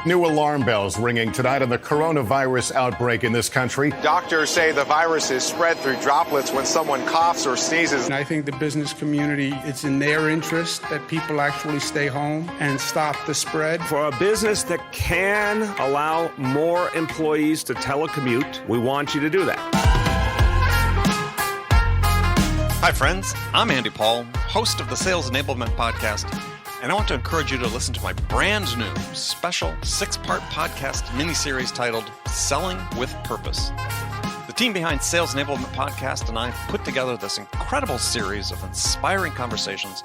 New alarm bells ringing tonight on the coronavirus outbreak in this country. Doctors say the virus is spread through droplets when someone coughs or sneezes. And I think the business community, it's in their interest that people actually stay home and stop the spread. For a business that can allow more employees to telecommute, we want you to do that. Hi, friends. I'm Andy Paul, host of the Sales Enablement Podcast, and I want to encourage you to listen to my brand new special 6-part podcast miniseries titled Selling with Purpose. The team behind Sales Enablement Podcast and I put together this incredible series of inspiring conversations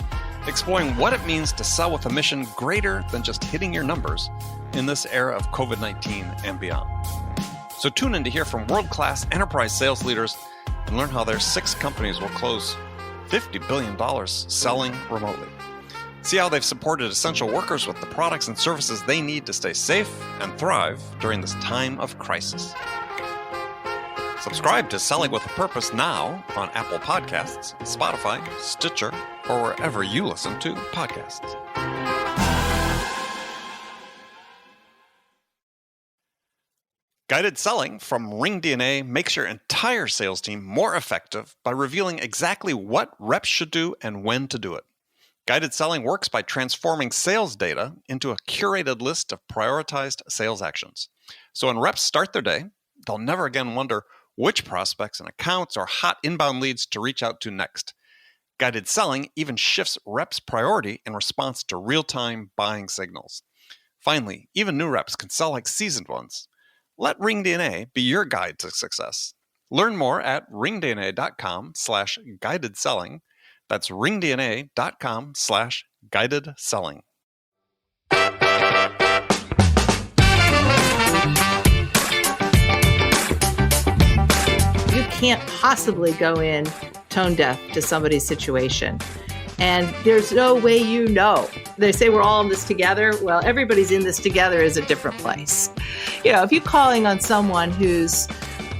exploring what it means to sell with a mission greater than just hitting your numbers in this era of COVID-19 and beyond. So tune in to hear from world-class enterprise sales leaders and learn how their 6 companies will close $50 billion selling remotely. See how they've supported essential workers with the products and services they need to stay safe and thrive during this time of crisis. Subscribe to Selling with a Purpose now on Apple Podcasts, Spotify, Stitcher, or wherever you listen to podcasts. Guided selling from RingDNA makes your entire sales team more effective by revealing exactly what reps should do and when to do it. Guided selling works by transforming sales data into a curated list of prioritized sales actions. So when reps start their day, they'll never again wonder which prospects and accounts or hot inbound leads to reach out to next. Guided selling even shifts reps' priority in response to real-time buying signals. Finally, even new reps can sell like seasoned ones. Let RingDNA be your guide to success. Learn more at ringdna.com/guided selling. That's ringdna.com/guided selling. You can't possibly go in tone deaf to somebody's situation. And there's no way you know. They say we're all in this together. Well, everybody's in this together is a different place. You know, if you're calling on someone who's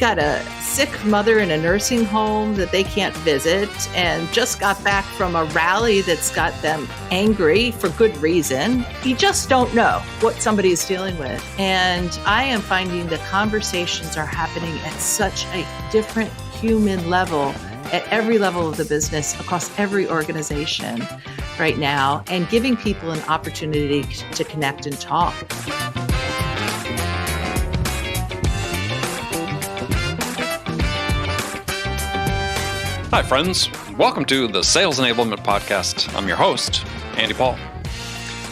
got a sick mother in a nursing home that they can't visit and just got back from a rally that's got them angry for good reason, you just don't know what somebody is dealing with. And I am finding the conversations are happening at such a different human level at every level of the business, across every organization right now, and giving people an opportunity to connect and talk. Hi, friends. Welcome to the Sales Enablement Podcast. I'm your host, Andy Paul.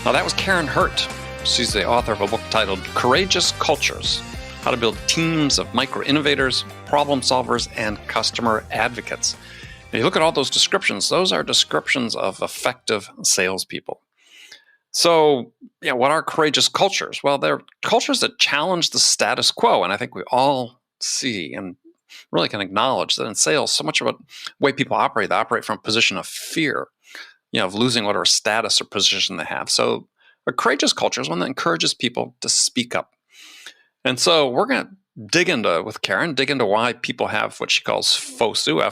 Now, that was Karin Hurt. She's the author of a book titled Courageous Cultures: How to Build Teams of Micro-Innovators, Problem Solvers, and Customer Advocates. And you look at all those descriptions, those are descriptions of effective salespeople. So, what are courageous cultures? Well, they're cultures that challenge the status quo. And I think we all see and really can acknowledge that in sales, so much of the way people operate, they operate from a position of fear, of losing whatever status or position they have. So a courageous culture is one that encourages people to speak up. And so we're going to dig into why people have what she calls FOSU,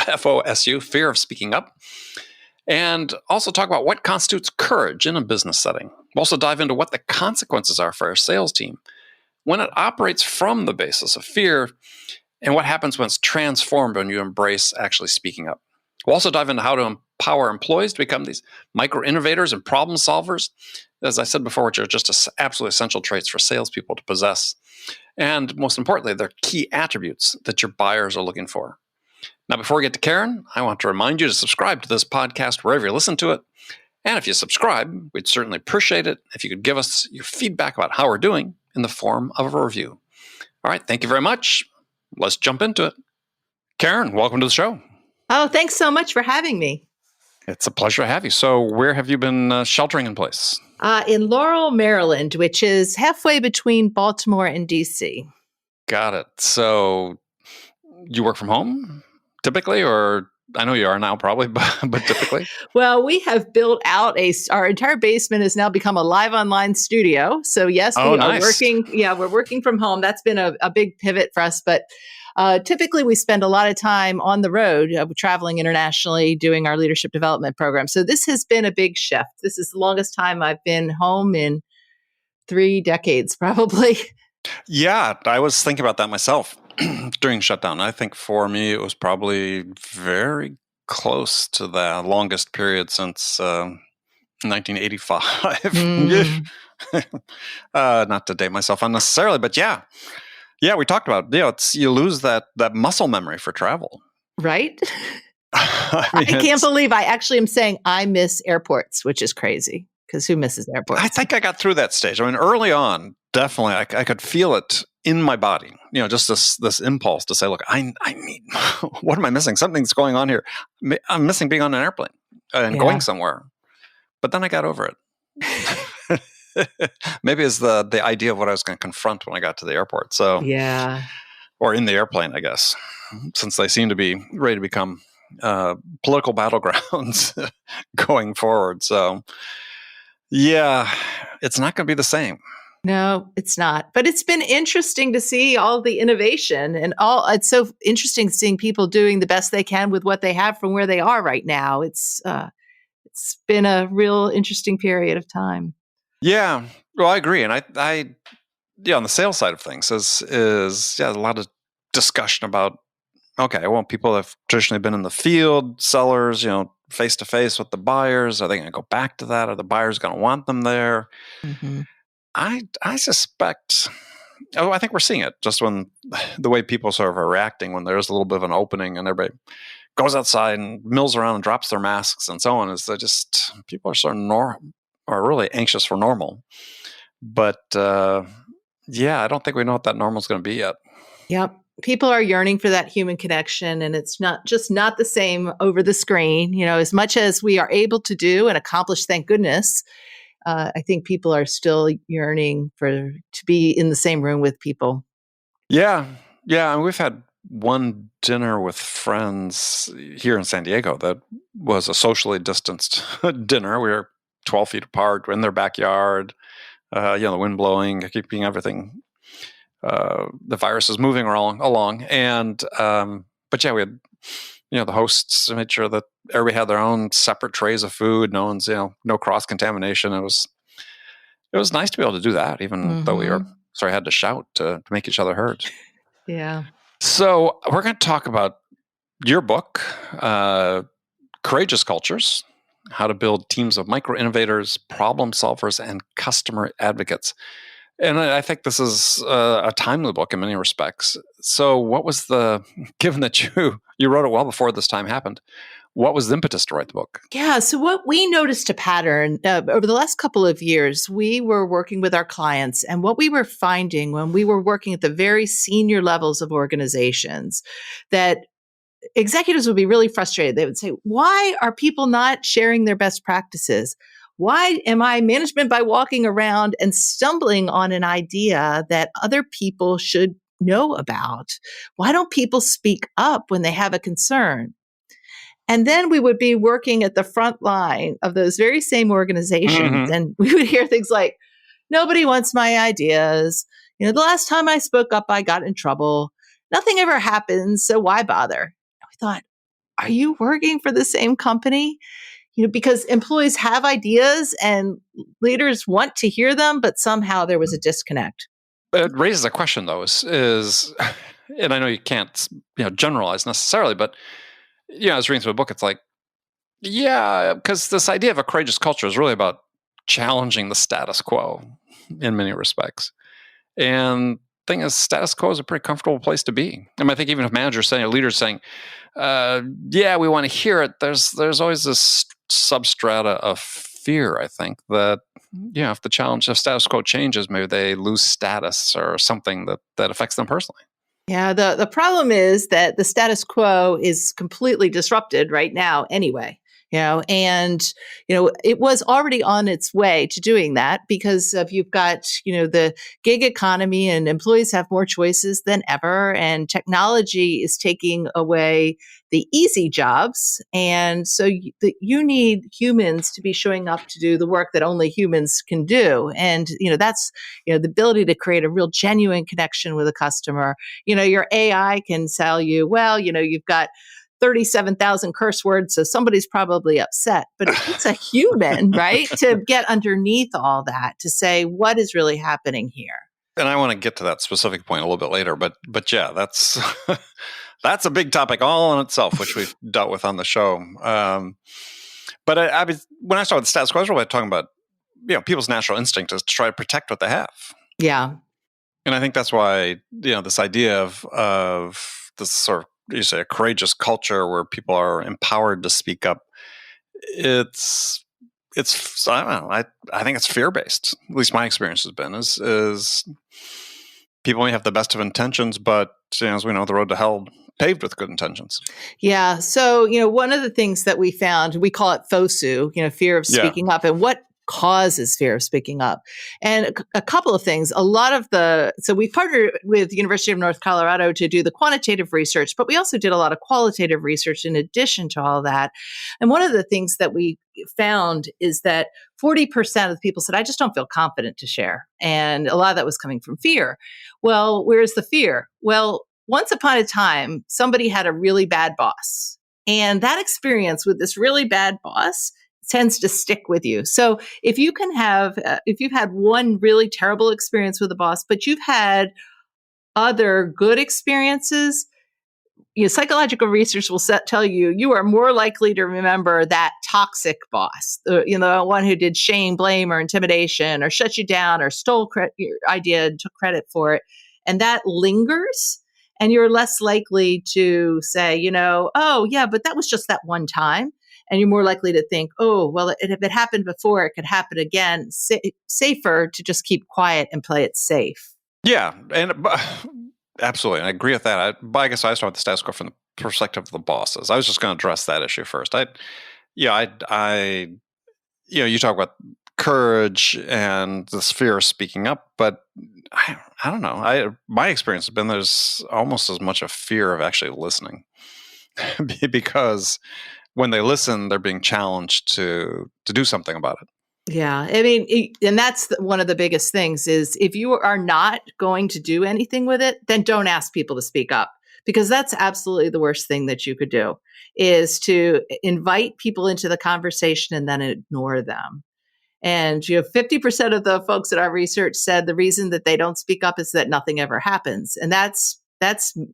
F-O-S-U, fear of speaking up, and also talk about what constitutes courage in a business setting. We'll also dive into what the consequences are for our sales team when it operates from the basis of fear, and what happens when it's transformed when you embrace actually speaking up. We'll also dive into how to empower employees to become these micro-innovators and problem solvers, as I said before, which are just absolutely essential traits for salespeople to possess. And most importantly, they're key attributes that your buyers are looking for. Now, before we get to Karin, I want to remind you to subscribe to this podcast wherever you listen to it. And if you subscribe, we'd certainly appreciate it if you could give us your feedback about how we're doing in the form of a review. All right, thank you very much. Let's jump into it. Karin, welcome to the show. Oh, thanks so much for having me. It's a pleasure to have you. So where have you been sheltering in place? In Laurel, Maryland, which is halfway between Baltimore and D.C. Got it. So you work from home typically, or I know you are now probably, but typically? Well, we have built out our entire basement has now become a live online studio. So yes, we are working. Yeah, we're working from home. That's been a big pivot for us. But typically we spend a lot of time on the road, traveling internationally, doing our leadership development program. So this has been a big shift. This is the longest time I've been home in 3 decades, probably. Yeah, I was thinking about that myself during shutdown. I think for me, it was probably very close to the longest period since 1985. Mm, Not to date myself unnecessarily, but yeah, we talked about you lose that muscle memory for travel. right? I I can't believe I actually am saying I miss airports, which is crazy because who misses airports? I think I got through that stage. I mean, early on, definitely, I could feel it in my body. Just this impulse to say, "Look, I need. What am I missing? Something's going on here. I'm missing being on an airplane and going somewhere." But then I got over it. Maybe it's the idea of what I was going to confront when I got to the airport. So Yeah. or in the airplane, I guess, since they seem to be ready to become political battlegrounds going forward. So, yeah, it's not going to be the same. No, it's not. But it's been interesting to see all the innovation and it's so interesting seeing people doing the best they can with what they have from where they are right now. It's been a real interesting period of time. Yeah, well, I agree. And I on the sales side of things is a lot of discussion about, okay, well, people have traditionally been in the field, sellers, face to face with the buyers. Are they going to go back to that? Are the buyers going to want them there? Mm-hmm. I suspect, I think we're seeing it just when the way people sort of are reacting when there's a little bit of an opening and everybody goes outside and mills around and drops their masks and so on, is that just people are sort of are really anxious for normal. But I don't think we know what that normal is going to be yet. Yep. People are yearning for that human connection, and it's not the same over the screen. As much as we are able to do and accomplish, thank goodness, I think people are still yearning to be in the same room with people. Yeah. And we've had one dinner with friends here in San Diego that was a socially distanced dinner. We were 12 feet apart. We're in their backyard, the wind blowing, keeping everything, the virus is moving along. And, but yeah, we had, the hosts made sure that everybody had their own separate trays of food. No one's, no cross contamination. It was nice to be able to do that, even though we had to shout to make each other heard. Yeah. So we're going to talk about your book, Courageous Cultures, How to Build Teams of Micro-Innovators, Problem Solvers, and Customer Advocates. And I think this is a timely book in many respects. So what was given that you wrote it well before this time happened, what was the impetus to write the book? Yeah. So what we noticed a pattern over the last couple of years, we were working with our clients, and what we were finding when we were working at the very senior levels of organizations, that executives would be really frustrated. They would say, why are people not sharing their best practices? Why am I management by walking around and stumbling on an idea that other people should know about? Why don't people speak up when they have a concern? And then we would be working at the front line of those very same organizations, and we would hear things like, nobody wants my ideas. The last time I spoke up, I got in trouble. Nothing ever happens, so why bother? And we thought, are you working for the same company? Because employees have ideas and leaders want to hear them, but somehow there was a disconnect. It raises a question, though, is and I know you can't generalize necessarily, but I was reading through the book, it's like, because this idea of a courageous culture is really about challenging the status quo in many respects. And the thing is, status quo is a pretty comfortable place to be. I mean, I think even if managers saying or leaders saying, we want to hear it, there's always this substrata of fear, I think, that if the challenge of status quo changes, maybe they lose status or something that affects them personally. Yeah, the problem is that the status quo is completely disrupted right now anyway. And it was already on its way to doing that because you've got, the gig economy and employees have more choices than ever, and technology is taking away the easy jobs. And so you need humans to be showing up to do the work that only humans can do. And, that's, the ability to create a real genuine connection with a customer. Your AI can sell you, well, you've got 37,000 curse words, so somebody's probably upset. But it's a human, right? To get underneath all that, to say, what is really happening here? And I want to get to that specific point a little bit later, but yeah, that's that's a big topic all in itself, which we've dealt with on the show. But I was, when I started with the status quo, I was really talking about, people's natural instinct is to try to protect what they have. Yeah. And I think that's why, this idea of this sort of, you say, a courageous culture where people are empowered to speak up, it's I don't know, I think it's fear-based. At least my experience has been, is people may have the best of intentions, but as we know, the road to hell paved with good intentions. Yeah. So, one of the things that we found, we call it FOSU, fear of speaking up, and what causes fear of speaking up. And a couple of things, so we partnered with the University of North Colorado to do the quantitative research, but we also did a lot of qualitative research in addition to all that. And one of the things that we found is that 40% of the people said, I just don't feel confident to share. And a lot of that was coming from fear. Well, where's the fear? Well, once upon a time, somebody had a really bad boss. And that experience with this really bad boss tends to stick with you. So if you can have, if you've had one really terrible experience with a boss, but you've had other good experiences, psychological research will tell you you are more likely to remember that toxic boss, the one who did shame, blame, or intimidation, or shut you down, or stole your idea and took credit for it. And that lingers. And you're less likely to say, oh, yeah, but that was just that one time. And you're more likely to think, oh, well, if it happened before, it could happen again. Safer to just keep quiet and play it safe. Yeah, and absolutely. And I agree with that. I guess I start with the status quo from the perspective of the bosses. I was just going to address that issue first. You talk about courage and this fear of speaking up, but I don't know. My experience has been there's almost as much a fear of actually listening because when they listen, they're being challenged to do something about it. Yeah. I mean, and that's one of the biggest things is if you are not going to do anything with it, then don't ask people to speak up, because that's absolutely the worst thing that you could do, is to invite people into the conversation and then ignore them. And 50% of the folks in our research said the reason that they don't speak up is that nothing ever happens. And that's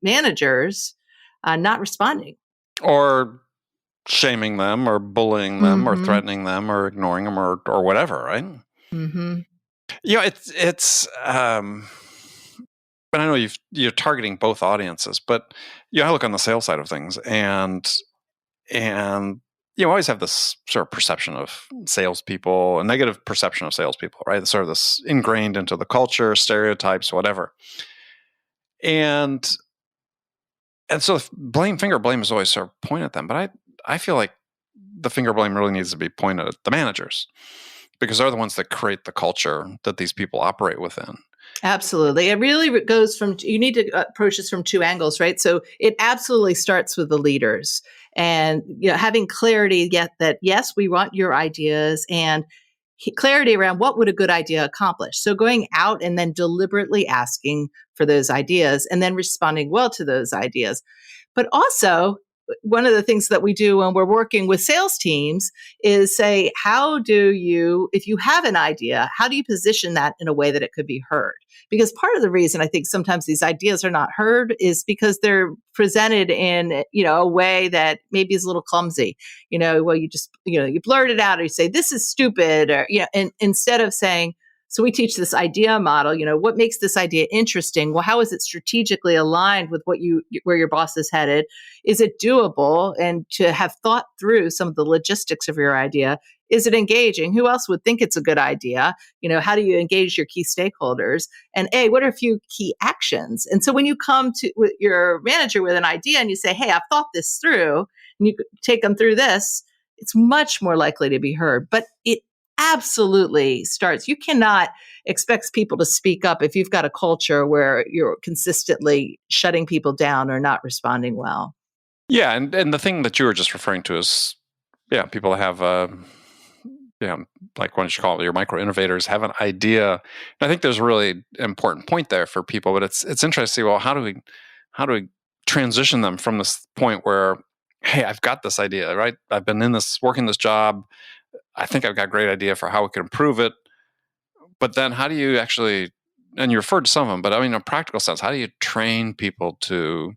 managers not responding. Or shaming them or bullying them or threatening them or ignoring them or whatever, right? Mm-hmm. It's but I know you're targeting both audiences, but I look on the sales side of things and you always have this sort of perception of salespeople, a negative perception of salespeople, right? Sort of this ingrained into the culture, stereotypes, whatever. And so finger blame is always sort of pointed at them, but I feel like the finger blame really needs to be pointed at the managers, because they're the ones that create the culture that these people operate within. Absolutely. It really goes you need to approach this from two angles, right? So it absolutely starts with the leaders and having clarity that, yes, we want your ideas, and clarity around what would a good idea accomplish. So going out and then deliberately asking for those ideas and then responding well to those ideas. But also, one of the things that we do when we're working with sales teams is say, if you have an idea, how do you position that in a way that it could be heard? Because part of the reason I think sometimes these ideas are not heard is because they're presented in, a way that maybe is a little clumsy. You just, you blurt it out, or you say, this is stupid, or, and instead of saying, so we teach this idea model, what makes this idea interesting? Well, how is it strategically aligned with where your boss is headed? Is it doable? And to have thought through some of the logistics of your idea. Is it engaging? Who else would think it's a good idea? How do you engage your key stakeholders? And what are a few key actions? And so when you come to with your manager with an idea and you say, hey, I've thought this through, and you take them through this, it's much more likely to be heard. But it absolutely starts. You cannot expect people to speak up if you've got a culture where you're consistently shutting people down or not responding well. Yeah, and the thing that you were just referring to is, people have, like, what did you call it? Your micro-innovators have an idea. And I think there's a really important point there for people, but it's interesting. Well, how do we transition them from this point where hey, I've got this idea, right? I've been working this job. I think I've got a great idea for how we can improve it. But then how do you actually, and you referred to some of them, but I mean, in a practical sense, how do you train people to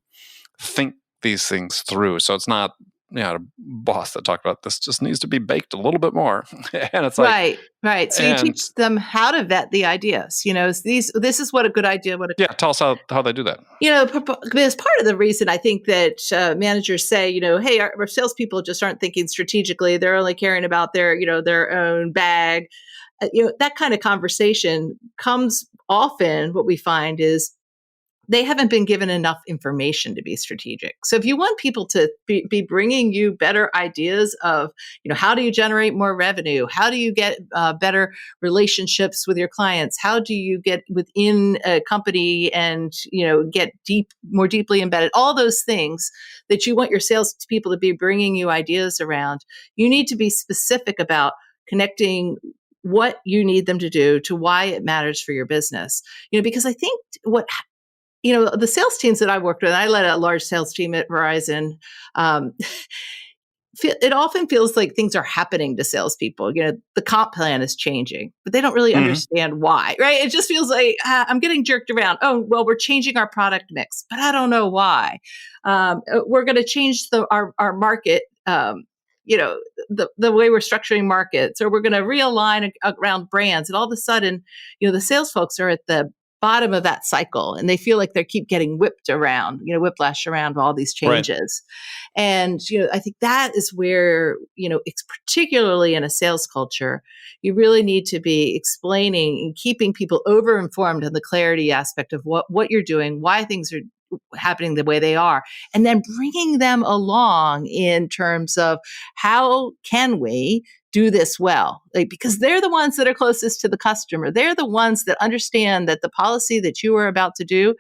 think these things through? So it's not, a boss that talked about this just needs to be baked a little bit more. And it's like, right. So you teach them how to vet the ideas. This is what a good idea would. Yeah, tell us how they do that. Because part of the reason I think that managers say, hey, our salespeople just aren't thinking strategically. They're only caring about their own bag. That kind of conversation comes often. What we find is they haven't been given enough information to be strategic. So if you want people to be bringing you better ideas of, how do you generate more revenue? How do you get better relationships with your clients? How do you get within a company and, get more deeply embedded? All those things that you want your salespeople to be bringing you ideas around, you need to be specific about connecting what you need them to do to why it matters for your business. Because I think the sales teams that I worked with, I led a large sales team at Verizon. It often feels like things are happening to salespeople. The comp plan is changing, but they don't really understand why, right? It just feels like I'm getting jerked around. Oh, well, we're changing our product mix, but I don't know why. We're going to change our market. The way we're structuring markets, or we're going to realign around brands. And all of a sudden, the sales folks are at the bottom of that cycle and they feel like they keep getting whiplash around all these changes. Right. And, I think that is where, it's particularly in a sales culture, you really need to be explaining and keeping people over-informed on the clarity aspect of what you're doing, why things are happening the way they are, and then bringing them along in terms of how can we do this well, because they're the ones that are closest to the customer. They're the ones that understand that the policy that you are about to do,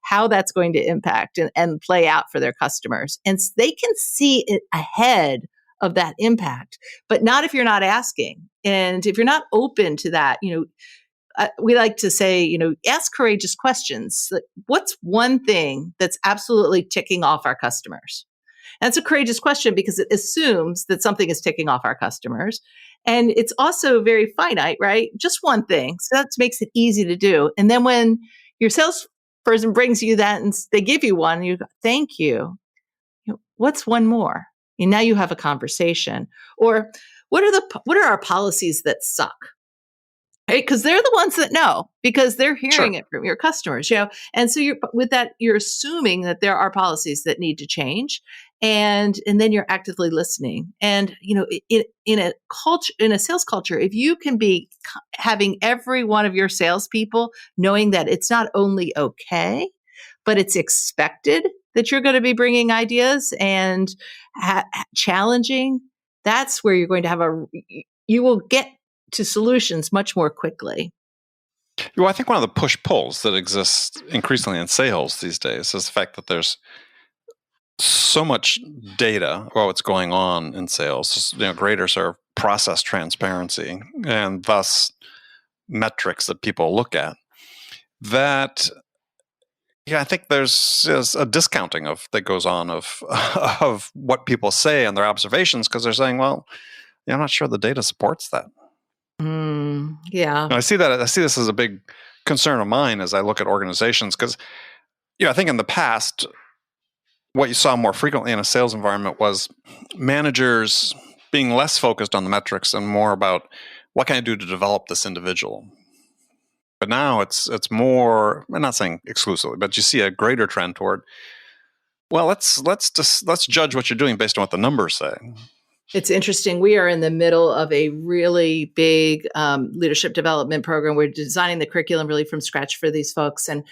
how that's going to impact and play out for their customers. And they can see it ahead of that impact, but not if you're not asking. And if you're not open to that, we like to say, ask courageous questions. What's one thing that's absolutely ticking off our customers? That's a courageous question because it assumes that something is ticking off our customers. And it's also very finite, right? Just one thing. So that makes it easy to do. And then when your salesperson brings you that and they give you one, you go, thank you. What's one more? And now you have a conversation. Or what are our policies that suck? Right? Because they're the ones that know, because they're hearing it from your customers, And so you're assuming that there are policies that need to change, and then you're actively listening. And in a sales culture, if you can be having every one of your salespeople knowing that it's not only okay, but it's expected that you're going to be bringing ideas and challenging, that's where you're going to you will get to solutions much more quickly. Well, I think one of the push-pulls that exists increasingly in sales these days is the fact that there's so much data about what's going on in sales, greater sort of process transparency, and thus metrics that people look at, that I think there's a discounting that goes on of what people say and their observations, because they're saying, well, I'm not sure the data supports that. Yeah. And I see this as a big concern of mine as I look at organizations, because I think in the past, what you saw more frequently in a sales environment was managers being less focused on the metrics and more about what can I do to develop this individual. But now it's more, I'm not saying exclusively, but you see a greater trend toward, well, let's judge what you're doing based on what the numbers say. It's interesting. We are in the middle of a really big leadership development program. We're designing the curriculum really from scratch for these folks. And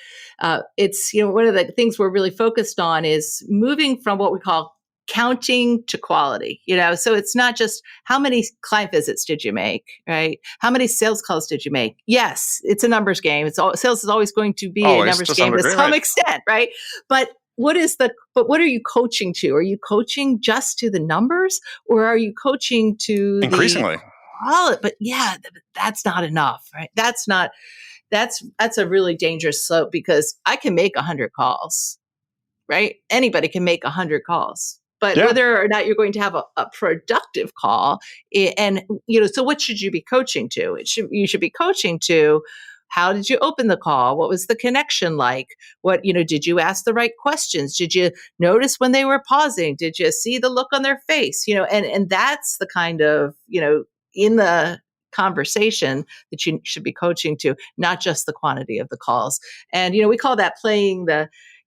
it's, one of the things we're really focused on is moving from what we call counting to quality. So it's not just how many client visits did you make, right? How many sales calls did you make? Yes, it's a numbers game. Sales is always going to be a numbers game to some extent, right? But what are you coaching to? Are you coaching just to the numbers, or are you coaching to increasingly? But yeah, that's not enough, right? That's a really dangerous slope, because I can make 100 calls, right? Anybody can make 100 calls, but whether or not you're going to have a productive call. And, so what should you be coaching to? You should be coaching to, how did you open the call? What was the connection like? Did you ask the right questions? Did you notice when they were pausing? Did you see the look on their face? And that's the kind of, in the conversation that you should be coaching to, not just the quantity of the calls. And, we call that playing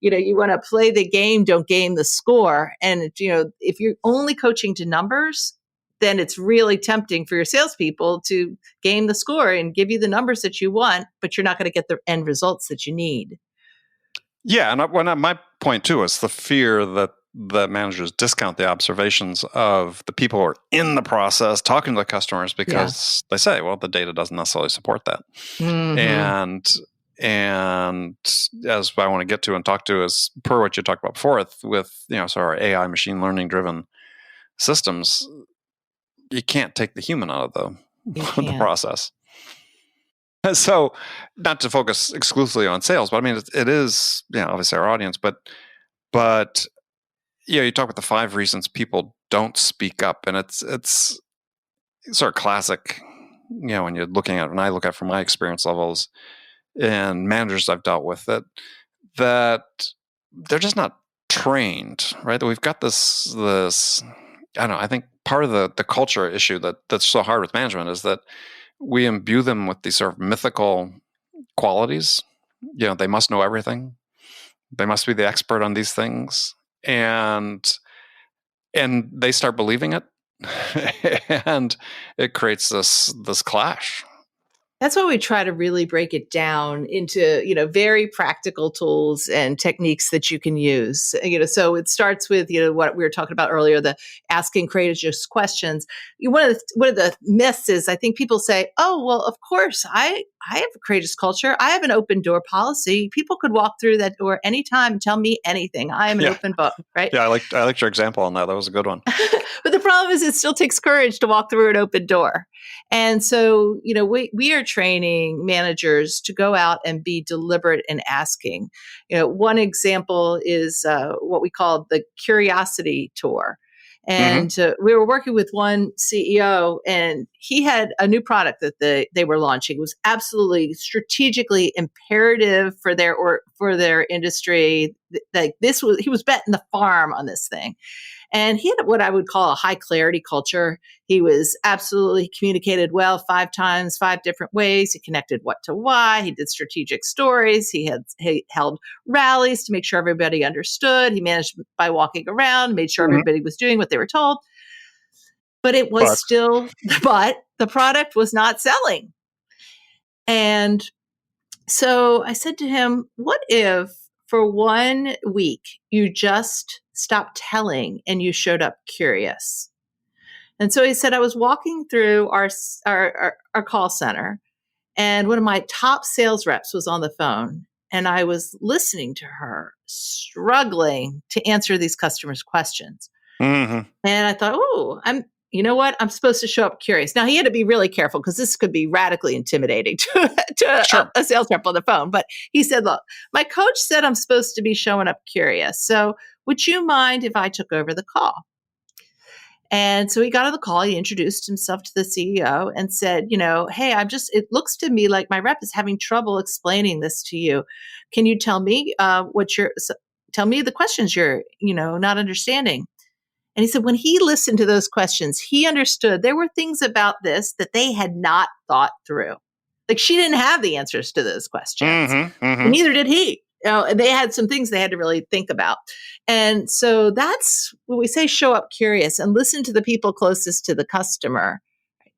you want to play the game, don't game the score. And, if you're only coaching to numbers, then it's really tempting for your salespeople to game the score and give you the numbers that you want, but you're not going to get the end results that you need. Yeah, and my point too is the fear that managers discount the observations of the people who are in the process talking to the customers because they say, well, the data doesn't necessarily support that. Mm-hmm. And as I want to get to and talk to is per what you talked about before with so our AI machine learning driven systems, you can't take the human out of the process. So not to focus exclusively on sales, but I mean, it is, obviously our audience, but you talk about the 5 reasons people don't speak up, and it's sort of classic, when you're looking at, when I look at from my experience levels and managers I've dealt with that they're just not trained, right? That we've got this, I don't know, I think part of the culture issue that's so hard with management is that we imbue them with these sort of mythical qualities. They must know everything. They must be the expert on these things. And they start believing it. And it creates this clash. That's why we try to really break it down into, very practical tools and techniques that you can use. So it starts with, what we were talking about earlier, the asking courageous questions. One of the myths is I think people say, oh, well, of course, I have a courageous culture. I have an open door policy. People could walk through that door anytime and tell me anything. I am an open book, right? Yeah, I liked your example on that. That was a good one. But the problem is it still takes courage to walk through an open door. And so, we are training managers to go out and be deliberate in asking. One example is what we call the curiosity tour. And we were working with one CEO, and he had a new product that they were launching. It was absolutely strategically imperative for their industry. He was betting the farm on this thing. And he had what I would call a high clarity culture. He was absolutely communicated well 5 times, 5 different ways. He connected what to why. He did strategic stories. He held rallies to make sure everybody understood. He managed by walking around, made sure everybody was doing what they were told. But it was but the product was not selling. And so I said to him, what if for 1 week you just stopped telling and you showed up curious? And so he said, I was walking through our call center, and one of my top sales reps was on the phone, and I was listening to her struggling to answer these customers' questions. Mm-hmm. And I thought, you know what? I'm supposed to show up curious. Now, he had to be really careful because this could be radically intimidating to a sales rep on the phone. But he said, look, my coach said I'm supposed to be showing up curious. So would you mind if I took over the call? And so he got on the call. He introduced himself to the CEO and said, hey, it looks to me like my rep is having trouble explaining this to you. Can you tell me tell me the questions you're, not understanding? And he said, when he listened to those questions, he understood there were things about this that they had not thought through. Like she didn't have the answers to those questions. And neither did he. And they had some things they had to really think about. And so that's when we say show up curious and listen to the people closest to the customer.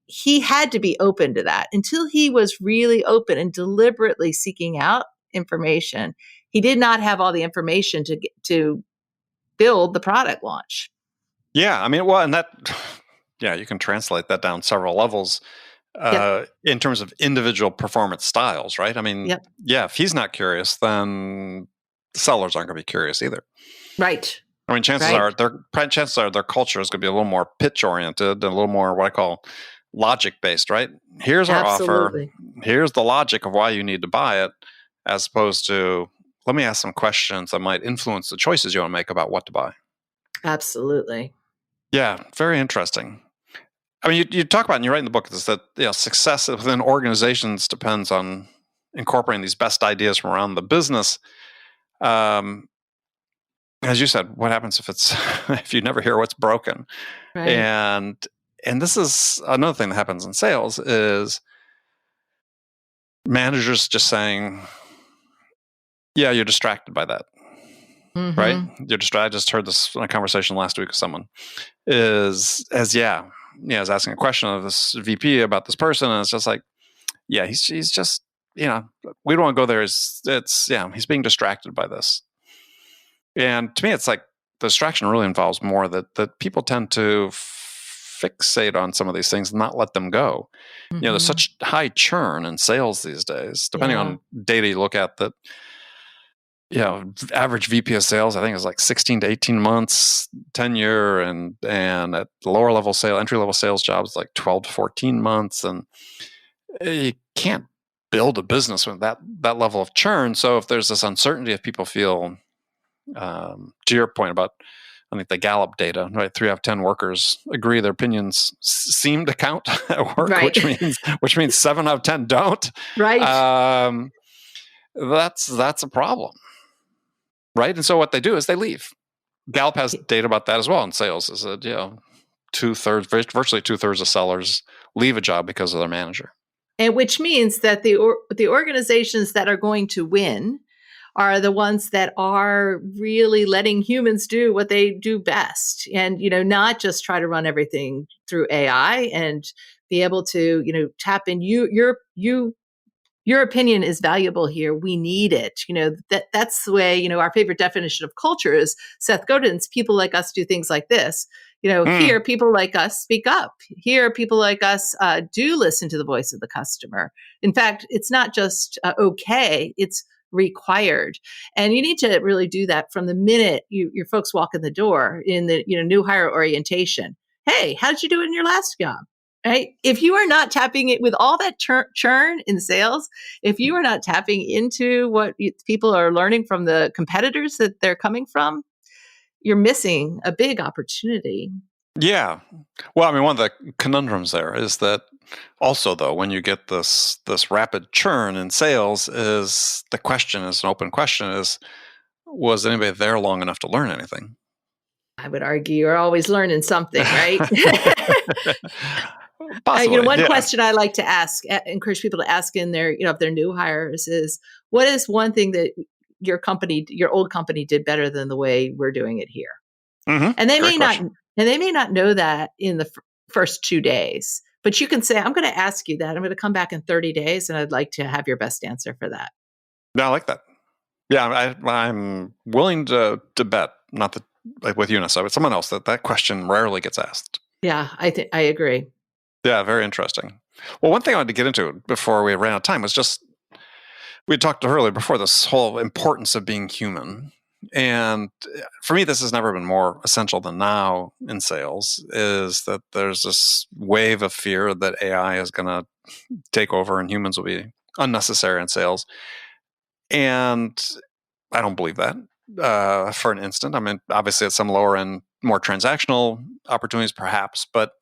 He had to be open to that. Until he was really open and deliberately seeking out information, he did not have all the information to build the product launch. Yeah, I mean, and you can translate that down several levels in terms of individual performance styles, right? I mean, if he's not curious, then sellers aren't going to be curious either. Right. I mean, chances are their culture is going to be a little more pitch oriented and a little more what I call logic based, right? Here's our offer. Here's the logic of why you need to buy it, as opposed to let me ask some questions that might influence the choices you want to make about what to buy. Absolutely. Yeah, very interesting. I mean, you talk about, and you write in the book, is that success within organizations depends on incorporating these best ideas from around the business. As you said, what happens if it's if you never hear what's broken? Right. And this is another thing that happens in sales is managers just saying, "Yeah, you're distracted by that." Mm-hmm. Right? You're distracted. I just heard this in a conversation last week with someone. Is asking a question of this VP about this person, and it's just like, yeah, he's just, we don't want to go there. He's being distracted by this. And to me, it's like the distraction really involves more that people tend to fixate on some of these things and not let them go. Mm-hmm. There's such high churn in sales these days, depending on data you look at, that average VP of sales, I think, is like 16 to 18 months tenure, and at lower level entry level sales jobs, like 12 to 14 months. And you can't build a business with that level of churn. So if there's this uncertainty, if people feel, to your point about, I think the Gallup data, right? 3 out of 10 workers agree their opinions seem to count at work, right. which means 7 out of 10 don't. Right. That's a problem. Right. And so what they do is they leave. Gallup has data about that as well in sales, is that, virtually 2/3 of sellers leave a job because of their manager. And which means that the organizations that are going to win are the ones that are really letting humans do what they do best, and not just try to run everything through AI and be able to tap in your opinion is valuable here. We need it. That's the way, our favorite definition of culture is Seth Godin's people like us do things like this. Here, people like us speak up. Here, people like us do listen to the voice of the customer. In fact, it's not just okay, it's required. And you need to really do that from the minute your folks walk in the door in the new hire orientation. Hey, how'd you do it in your last job? Right? If you are not tapping it with all that churn in sales, if you are not tapping into what people are learning from the competitors that they're coming from, you're missing a big opportunity. Yeah. Well, I mean, one of the conundrums there is that also, though, when you get this rapid churn in sales, is the question, is an open question, is, was anybody there long enough to learn anything? I would argue you're always learning something, right? Possibly, one question I like to encourage people to ask in their, if they're new hires, is what is one thing that your old company did better than the way we're doing it here? Mm-hmm. And they may not know that in the first 2 days, but you can say, I'm going to ask you that. I'm going to come back in 30 days and I'd like to have your best answer for that. Yeah, I like that. Yeah, I'm willing to bet, not that like with you, but someone else, that question rarely gets asked. Yeah, I agree. Yeah, very interesting. Well, one thing I wanted to get into before we ran out of time was just, we talked earlier before, this whole importance of being human. And for me, this has never been more essential than now in sales, is that there's this wave of fear that AI is going to take over and humans will be unnecessary in sales. And I don't believe that for an instant. I mean, obviously at some lower end, more transactional opportunities perhaps, but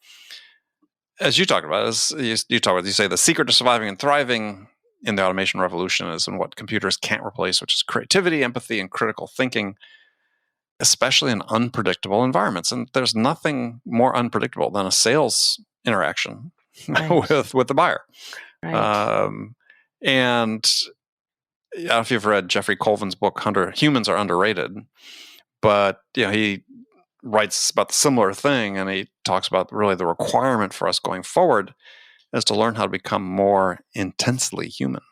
as you talked about, you say the secret to surviving and thriving in the automation revolution is in what computers can't replace, which is creativity, empathy, and critical thinking, especially in unpredictable environments. And there's nothing more unpredictable than a sales interaction with the buyer. Right. And I don't know if you've read Jeffrey Colvin's book, Humans Are Underrated, but he writes about the similar thing, and he talks about really the requirement for us going forward is to learn how to become more intensely human.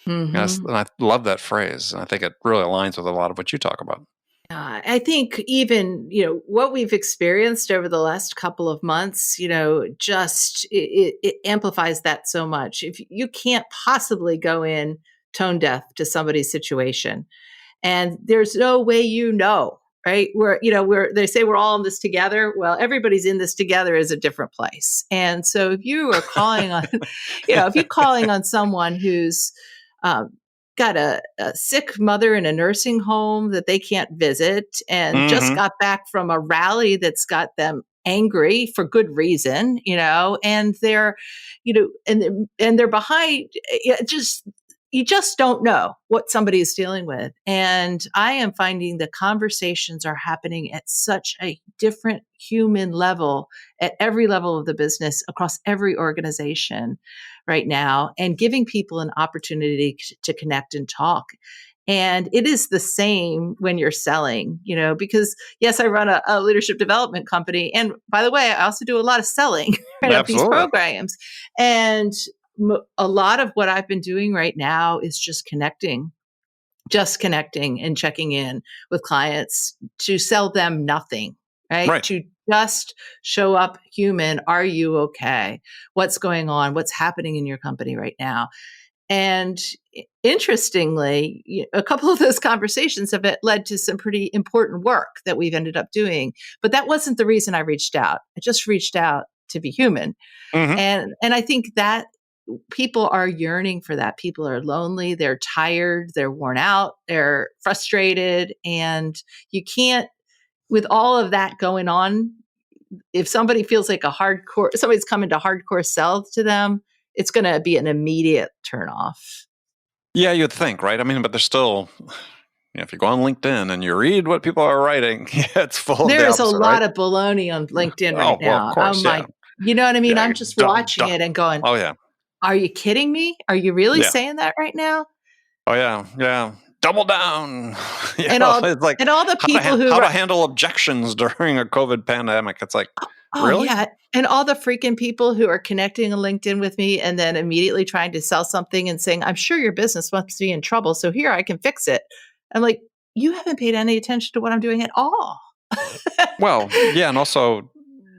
Mm-hmm. And I love that phrase, and I think it really aligns with a lot of what you talk about. I think even, what we've experienced over the last couple of months, just it amplifies that so much. If you can't possibly go in tone deaf to somebody's situation, and there's no way right? They say we're all in this together. Well, everybody's in this together is a different place. And so if you are calling on, if you're calling on someone who's got a sick mother in a nursing home that they can't visit, and just got back from a rally that's got them angry for good reason, and they're, and they're behind. You just don't know what somebody is dealing with. And I am finding the conversations are happening at such a different human level at every level of the business across every organization right now, and giving people an opportunity to connect and talk. And it is the same when you're selling, because yes, I run a leadership development company. And by the way, I also do a lot of selling of these programs. And a lot of what I've been doing right now is just connecting and checking in with clients to sell them nothing, right? To just show up human. Are you okay? What's going on? What's happening in your company right now? And interestingly, a couple of those conversations have led to some pretty important work that we've ended up doing. But that wasn't the reason I reached out. I just reached out to be human. And I think that people are yearning for that. People are lonely, they're tired, they're worn out, they're frustrated. And you can't, with all of that going on, if somebody feels like somebody's coming to hardcore sell to them, it's going to be an immediate turnoff. Yeah, you'd think, right? I mean, but there's still, if you go on LinkedIn and you read what people are writing, it's full of There's a lot of baloney on LinkedIn right now. Of course, you know what I mean? I'm just watching it and going, oh yeah. Are you kidding me? Are you really saying that right now? Oh yeah. Double down. It's like, and all the people how to handle objections during a COVID pandemic. It's like, really? Yeah. And all the freaking people who are connecting on LinkedIn with me and then immediately trying to sell something and saying, I'm sure your business must be in trouble, so here, I can fix it. I'm like, you haven't paid any attention to what I'm doing at all. Well, yeah. And also,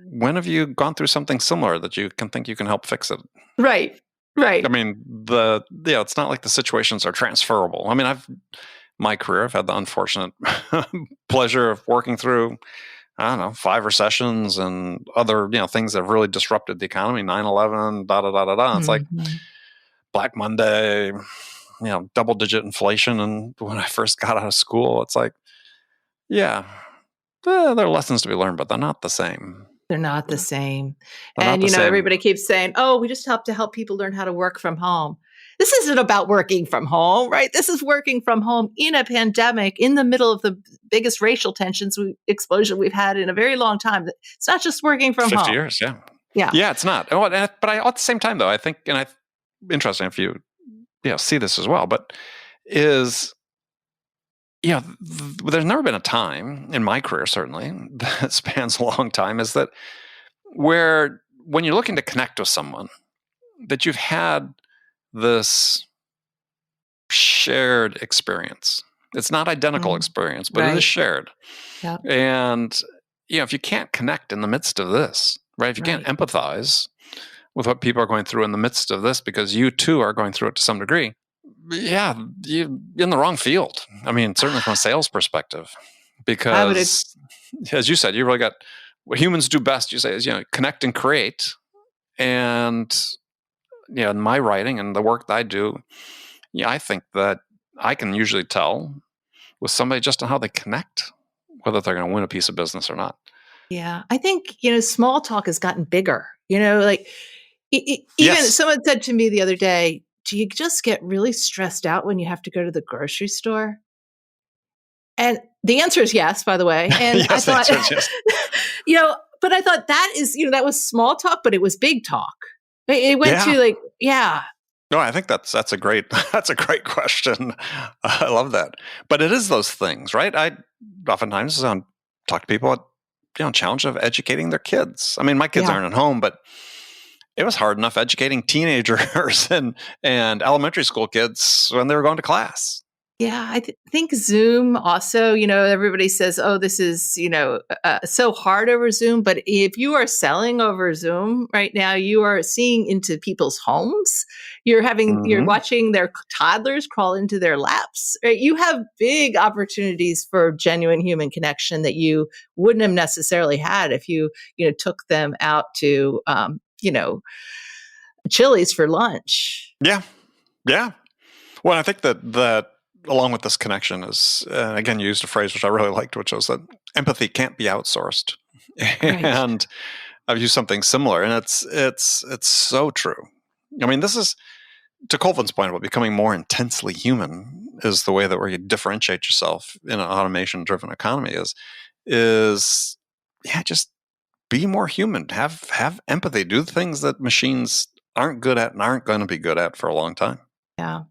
when have you gone through something similar that you can think you can help fix it? Right. I mean, it's not like the situations are transferable. I mean, my career, I've had the unfortunate pleasure of working through, 5 recessions and other, things that have really disrupted the economy, 9/11, It's like Black Monday, double-digit inflation. And when I first got out of school, it's like, there are lessons to be learned, but they're not the same. They're not the same. And, everybody keeps saying, we just have to help people learn how to work from home. This isn't about working from home, right? This is working from home in a pandemic, in the middle of the biggest racial explosion we've had in a very long time. It's not just working from 50 home. years, yeah. Yeah, it's not. But at the same time, though, I think, interesting if you see this as well, but is... there's never been a time in my career, certainly, that spans a long time, is that where when you're looking to connect with someone, that you've had this shared experience. It's not identical experience, but it is shared. Yep. And, if you can't connect in the midst of this, right? If you can't empathize with what people are going through in the midst of this, because you too are going through it to some degree, you're in the wrong field. I mean, certainly from a sales perspective, because as you said, you really got what humans do best. You say is, connect and create. And, in my writing and the work that I do, I think that I can usually tell with somebody just on how they connect, whether they're going to win a piece of business or not. Yeah. I think, small talk has gotten bigger, like even someone said to me the other day, do you just get really stressed out when you have to go to the grocery store? And the answer is yes, by the way. And yes, I thought, yes. but I thought that is, that was small talk, but it was big talk. It went to No, I think that's a great question. I love that. But it is those things, right? I oftentimes talk to people at challenge of educating their kids. I mean, my kids aren't at home, but it was hard enough educating teenagers and elementary school kids when they were going to class. Yeah, I think Zoom also, everybody says, this is, so hard over Zoom. But if you are selling over Zoom right now, you are seeing into people's homes. You're watching their toddlers crawl into their laps. Right? You have big opportunities for genuine human connection that you wouldn't have necessarily had if you, took them out to, Chili's for lunch. Yeah. Well, I think that along with this connection is, again, you used a phrase which I really liked, which was that empathy can't be outsourced. Right. And I've used something similar, and it's so true. I mean, this is, to Colvin's point about becoming more intensely human, is the way that where you differentiate yourself in an automation-driven economy is just be more human, have empathy, do the things that machines aren't good at and aren't going to be good at for a long time. Yeah.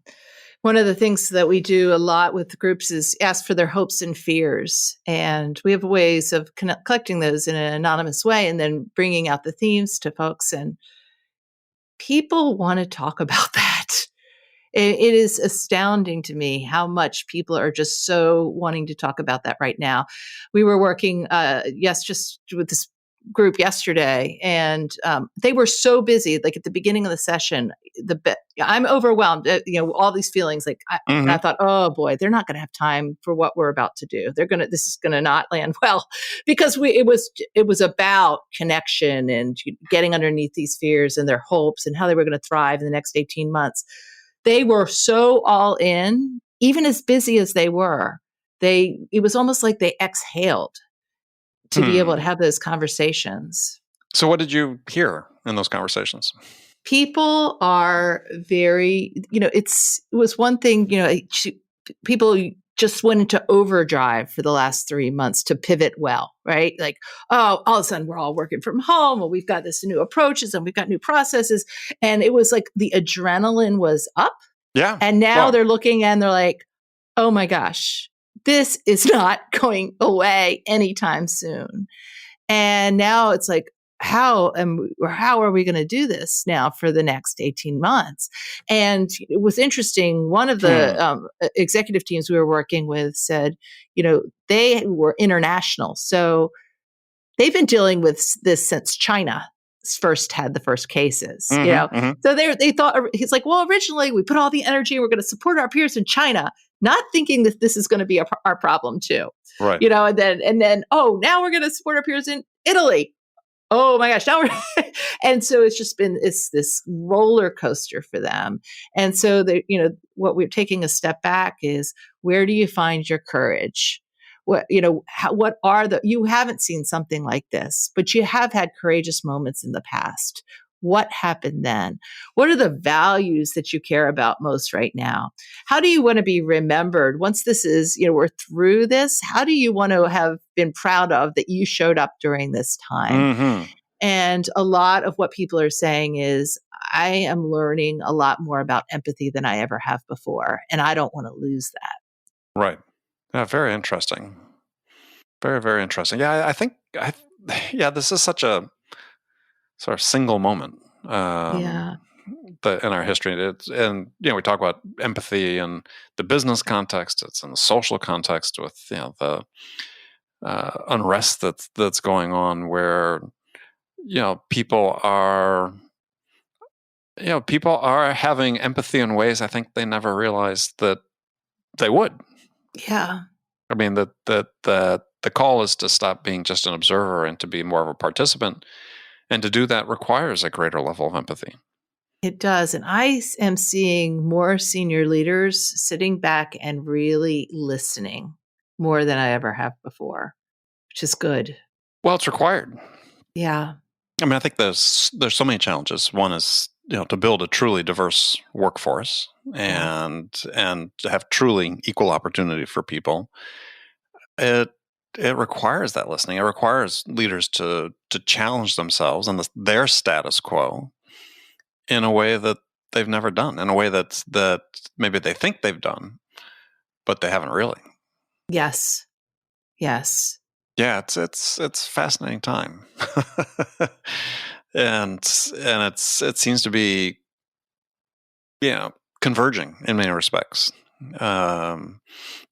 One of the things that we do a lot with groups is ask for their hopes and fears. And we have ways of collecting those in an anonymous way and then bringing out the themes to folks. And people want to talk about that. It is astounding to me how much people are just so wanting to talk about that right now. We were working, just with this group yesterday, and they were so busy. Like at the beginning of the session, I'm overwhelmed. All these feelings. Like and I thought, oh boy, they're not going to have time for what we're about to do. This is going to not land well, because it was about connection and getting underneath these fears and their hopes and how they were going to thrive in the next 18 months. They were so all in, even as busy as they were. It was almost like they exhaled to be able to have those conversations. So what did you hear in those conversations? People are very, it was one thing, people just went into overdrive for the last 3 months to pivot well, right? Like, oh, all of a sudden we're all working from home and we've got this new approaches and we've got new processes. And it was like the adrenaline was up. Yeah. And now they're looking and they're like, oh my gosh, this is not going away anytime soon. And now it's like, how are we going to do this now for the next 18 months? And it was interesting. One of the executive teams we were working with said, they were international. So they've been dealing with this since China first had the first cases, So they thought, he's like, well, originally we put all the energy, we're going to support our peers in China, not thinking that this is going to be our problem too. Right. And then, oh, now we're going to support our peers in Italy. Oh my gosh. Now and so it's just been, this roller coaster for them. And so what we're taking a step back is, where do you find your courage? You haven't seen something like this, but you have had courageous moments in the past. What happened then? What are the values that you care about most right now? How do you want to be remembered once this is, we're through this? How do you want to have been proud of that you showed up during this time? And a lot of what people are saying is, I am learning a lot more about empathy than I ever have before, and I don't want to lose that. Right. Yeah, very interesting. Very, very interesting. Yeah, I think this is such a sort of single moment in our history. We talk about empathy in the business context. It's in the social context with the unrest that's going on, where people are having empathy in ways I think they never realized that they would. Yeah. I mean, that the call is to stop being just an observer and to be more of a participant. And to do that requires a greater level of empathy. It does. And I am seeing more senior leaders sitting back and really listening more than I ever have before, which is good. Well, it's required. Yeah. I mean, I think there's so many challenges. One is, to build a truly diverse workforce and to have truly equal opportunity for people. It requires that listening. It requires leaders to challenge themselves and their status quo in a way that they've never done, in a way that maybe they think they've done, but they haven't really. Yes. Yes. Yeah, it's a fascinating time, and it seems to be, converging in many respects.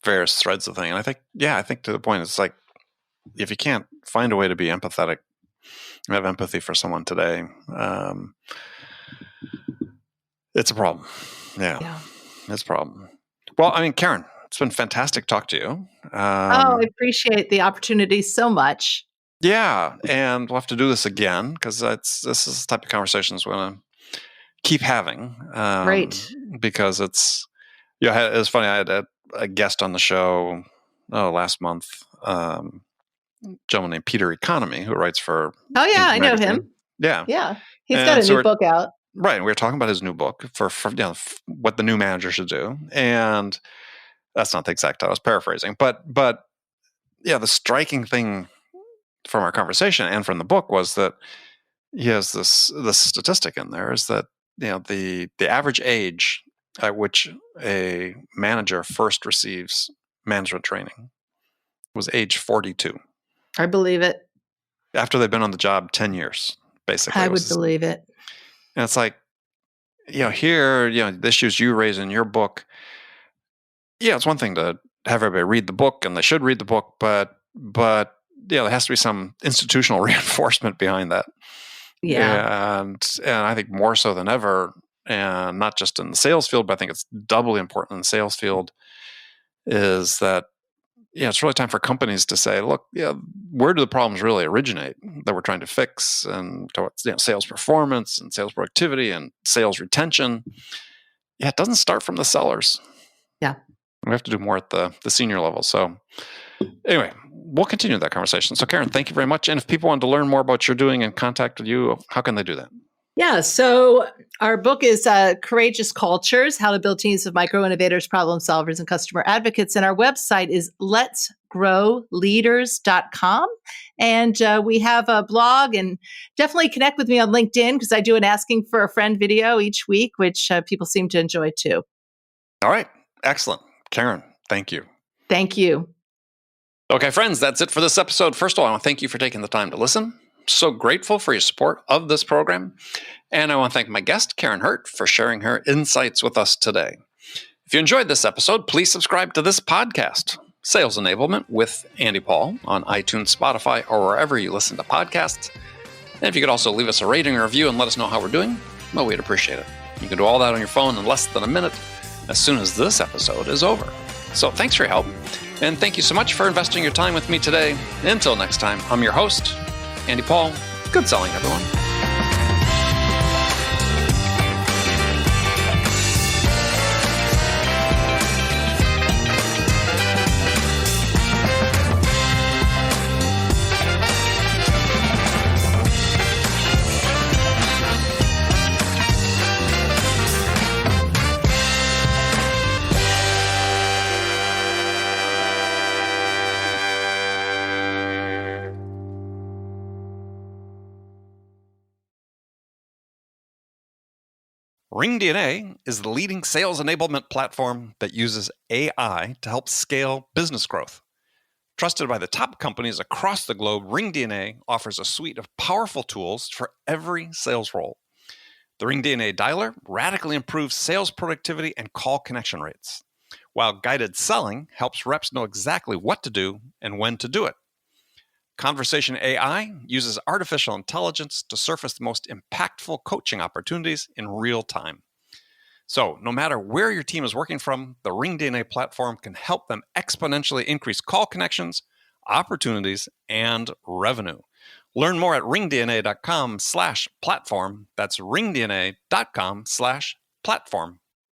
Various threads of thing. And I think to the point, it's like, if you can't find a way to be empathetic, have empathy for someone today, it's a problem. Yeah, it's a problem. Well, I mean, Karin, it's been fantastic to talk to you. I appreciate the opportunity so much. Yeah, and we'll have to do this again, because this is the type of conversations we're going to keep having. Great. Because it's Yeah, it was funny. I had a guest on the show last month, a gentleman named Peter Economy, who writes for. Oh yeah, I know magazine. him. Yeah, Yeah, he's got a new book out. Right, we were talking about his new book for what the new manager should do, and that's not the exact title. I was paraphrasing, but yeah, the striking thing from our conversation and from the book was that he has this statistic in there is that the average age at which a manager first receives management training was age 42. I believe it. After they've been on the job 10 years, basically. I would believe it. And it's like, here, the issues you raise in your book, it's one thing to have everybody read the book, and they should read the book, but there has to be some institutional reinforcement behind that. Yeah. And I think more so than ever, and not just in the sales field, but I think it's doubly important in the sales field, is that it's really time for companies to say, look, where do the problems really originate that we're trying to fix? And sales performance and sales productivity and sales retention. Yeah, it doesn't start from the sellers. Yeah. We have to do more at the senior level. So anyway, we'll continue that conversation. So Karin, thank you very much. And if people want to learn more about what you're doing and contact with you, how can they do that? Yeah, so our book is Courageous Cultures, How to Build Teams of Micro-Innovators, Problem Solvers, and Customer Advocates. And our website is letsgrowleaders.com. And we have a blog, and definitely connect with me on LinkedIn because I do an Asking for a Friend video each week, which people seem to enjoy too. All right, excellent. Karin, thank you. Thank you. Okay, friends, that's it for this episode. First of all, I want to thank you for taking the time to listen. So grateful for your support of this program. And I want to thank my guest, Karin Hurt, for sharing her insights with us today. If you enjoyed this episode, please subscribe to this podcast, Sales Enablement with Andy Paul, on iTunes, Spotify, or wherever you listen to podcasts. And if you could also leave us a rating or review and let us know how we're doing, well, we'd appreciate it. You can do all that on your phone in less than a minute as soon as this episode is over. So thanks for your help. And thank you so much for investing your time with me today. Until next time, I'm your host, Andy Paul. Good selling, everyone. RingDNA is the leading sales enablement platform that uses AI to help scale business growth. Trusted by the top companies across the globe, RingDNA offers a suite of powerful tools for every sales role. The RingDNA Dialer radically improves sales productivity and call connection rates, while guided selling helps reps know exactly what to do and when to do it. Conversation AI uses artificial intelligence to surface the most impactful coaching opportunities in real time. So, no matter where your team is working from, the RingDNA platform can help them exponentially increase call connections, opportunities, and revenue. Learn more at ringdna.com/platform. That's ringdna.com/platform.